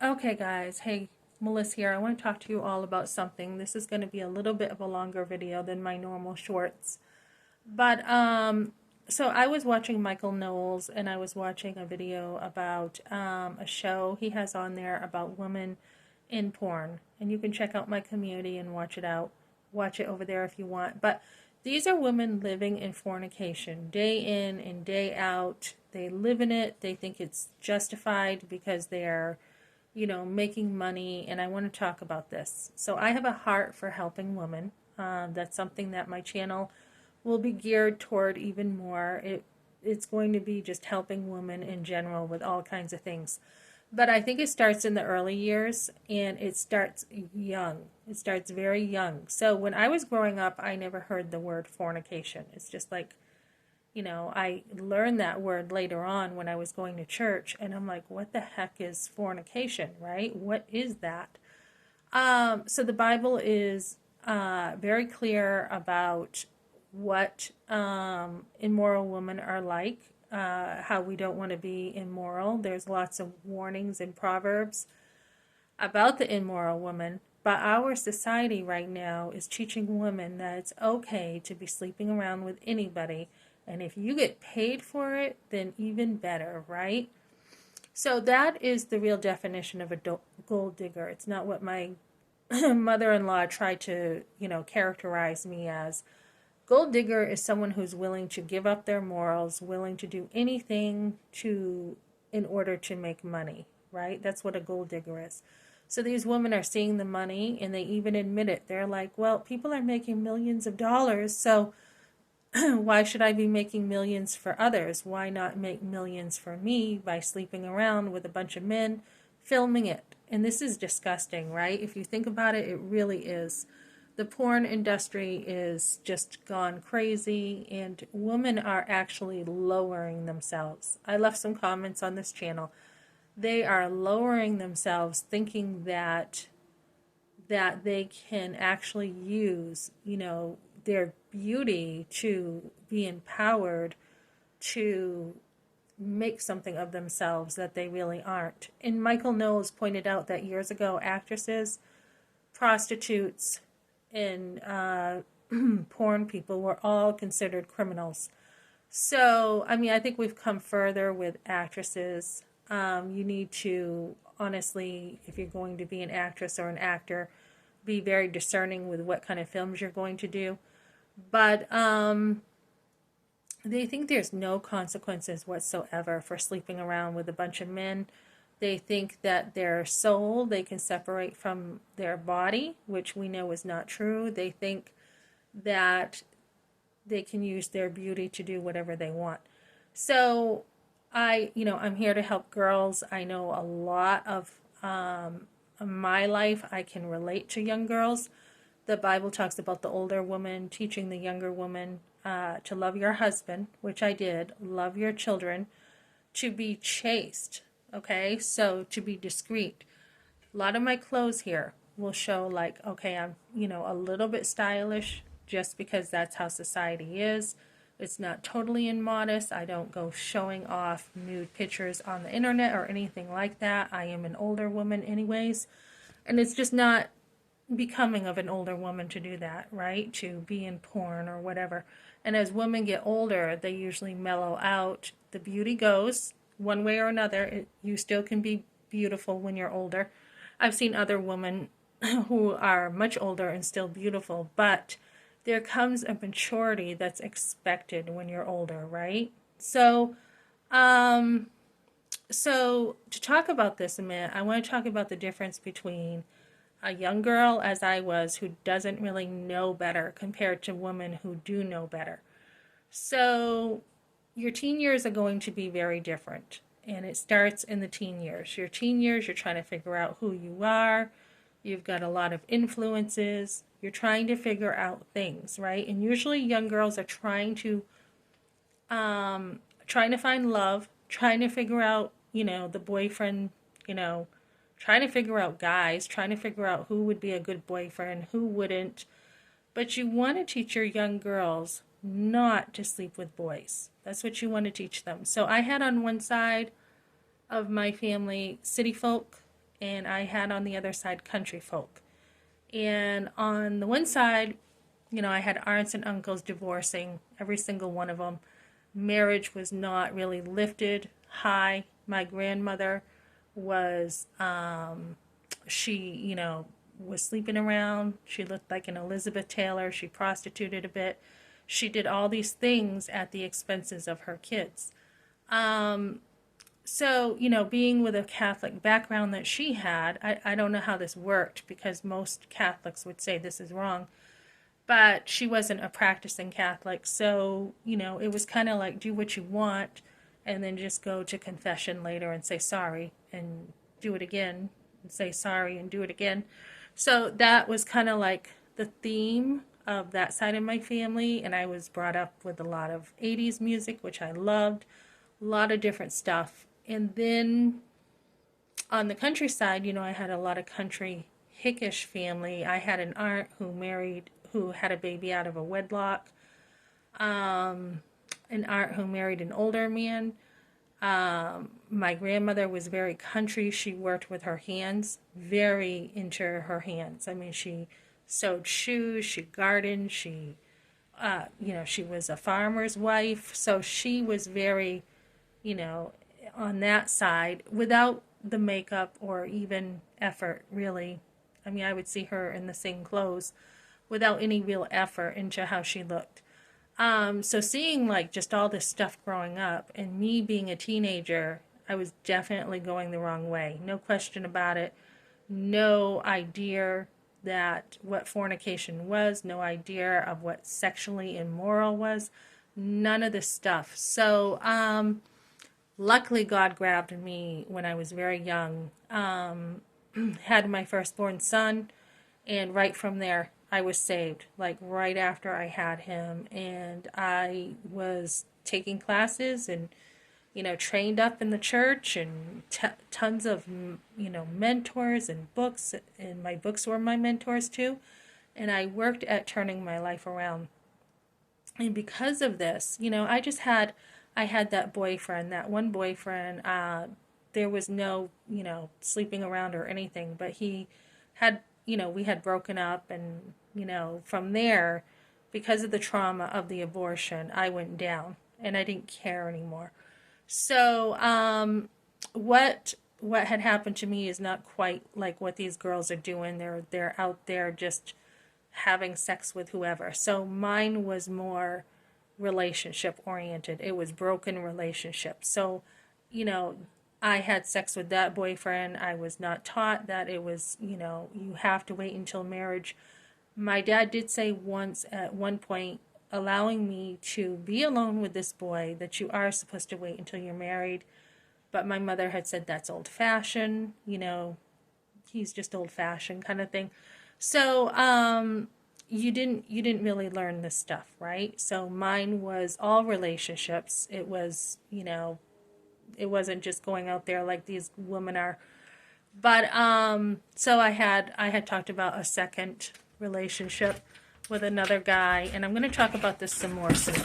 Okay, guys. Hey, Melissa here. I want to talk to you all about something. This is going to be a little bit of a longer video than my normal shorts. But so I was watching Michael Knowles, and I was watching a video about a show he has on there about women in porn. And you can check out my community and watch it out. Watch it over there if you want. But these are women living in fornication day in and day out. They live in it. They think it's justified because they're making money, and I want to talk about this. So I have a heart for helping women. That's something that my channel will be geared toward even more. It's going to be just helping women in general with all kinds of things. But I think it starts in the early years, and it starts young. It starts very young. So when I was growing up, I never heard the word fornication. It's just like, I learned that word later on when I was going to church, and I'm like, what the heck is fornication, right? What is that? So the Bible is very clear about what immoral women are like, how we don't want to be immoral. There's lots of warnings in Proverbs about the immoral woman. But our society right now is teaching women that it's okay to be sleeping around with anybody. And if you get paid for it, then even better, right? So that is the real definition of a gold digger. It's not what my mother-in-law tried to, characterize me as. Gold digger is someone who's willing to give up their morals, willing to do anything in order to make money, right? That's what a gold digger is. So these women are seeing the money, and they even admit it. They're like, well, people are making millions of dollars, so why should I be making millions for others? Why not make millions for me by sleeping around with a bunch of men, filming it? And this is disgusting, right? If you think about it, it really is. The porn industry is just gone crazy, and women are actually lowering themselves. I left some comments on this channel. They are lowering themselves, thinking that they can actually use, their beauty to be empowered to make something of themselves that they really aren't. And Michael Knowles pointed out that years ago, actresses, prostitutes, and porn people were all considered criminals. So, I mean, I think we've come further with actresses. You need to, honestly, if you're going to be an actress or an actor, be very discerning with what kind of films you're going to do. But they think there's no consequences whatsoever for sleeping around with a bunch of men. They think that their soul they can separate from their body, which we know is not true. They think that they can use their beauty to do whatever they want. So I'm here to help girls. I know a lot of my life, I can relate to young girls. The Bible talks about the older woman teaching the younger woman to love your husband, which I did, love your children, to be chaste, okay? So to be discreet. A lot of my clothes here will show like, okay, I'm, a little bit stylish just because that's how society is. It's not totally immodest. I don't go showing off nude pictures on the internet or anything like that. I am an older woman anyways. And it's just not becoming of an older woman to do that, right? To be in porn or whatever. And as women get older, they usually mellow out. The beauty goes one way or another. You still can be beautiful when you're older. I've seen other women who are much older and still beautiful, but there comes a maturity that's expected when you're older, right? So, so to talk about this a minute, I want to talk about the difference between a young girl, as I was, who doesn't really know better compared to women who do know better. So your teen years are going to be very different, and it starts in the teen years. Your teen years, you're trying to figure out who you are. You've got a lot of influences. You're trying to figure out things, right? And usually young girls are trying to find love, trying to figure out, the boyfriend, trying to figure out guys, trying to figure out who would be a good boyfriend, who wouldn't. But you want to teach your young girls not to sleep with boys. That's what you want to teach them. So I had on one side of my family city folk, and I had on the other side country folk. And on the one side, you know, I had aunts and uncles divorcing, every single one of them. Marriage was not really lifted high. My grandmother was, she, you know, was sleeping around. She looked like an Elizabeth Taylor. She prostituted a bit. She did all these things at the expenses of her kids. So, you know, being with a Catholic background that she had, I don't know how this worked because most Catholics would say this is wrong, but she wasn't a practicing Catholic. So, you know, it was kind of like do what you want and then just go to confession later and say sorry and do it again and say sorry and do it again. So that was kind of like the theme of that side of my family. And I was brought up with a lot of 80s music, which I loved, a lot of different stuff. And then on the countryside, you know, I had a lot of country hickish family. I had an aunt who had a baby out of a wedlock. An aunt who married an older man. My grandmother was very country. She worked with her hands, very into her hands. I mean, she sewed shoes, she gardened, she, you know, she was a farmer's wife. So she was very, you know, on that side without the makeup or even effort, really. I mean, I would see her in the same clothes without any real effort into how she looked. So seeing like just all this stuff growing up and me being a teenager, I was definitely going the wrong way. No question about it. No idea that what fornication was, no idea of what sexually immoral was, none of this stuff. So, luckily God grabbed me when I was very young, had my firstborn son, and right from there, I was saved, like right after I had him, and I was taking classes and, you know, trained up in the church and tons of, you know, mentors and books, and my books were my mentors too, and I worked at turning my life around. And because of this, you know, I had that boyfriend, that one boyfriend, there was no, you know, sleeping around or anything, but he had, you know, we had broken up, and, you know, from there, because of the trauma of the abortion, I went down and I didn't care anymore. So, what had happened to me is not quite like what these girls are doing. They're out there just having sex with whoever. So mine was more relationship oriented. It was broken relationships. So, you know, I had sex with that boyfriend. I was not taught that it was, you know, you have to wait until marriage. My dad did say once at one point, allowing me to be alone with this boy, that you are supposed to wait until you're married. But my mother had said that's old fashioned, you know, he's just old fashioned kind of thing. So, you didn't really learn this stuff, right? So mine was all relationships. It was, you know, it wasn't just going out there like these women are. But so I had talked about a second relationship with another guy, and I'm going to talk about this some more soon.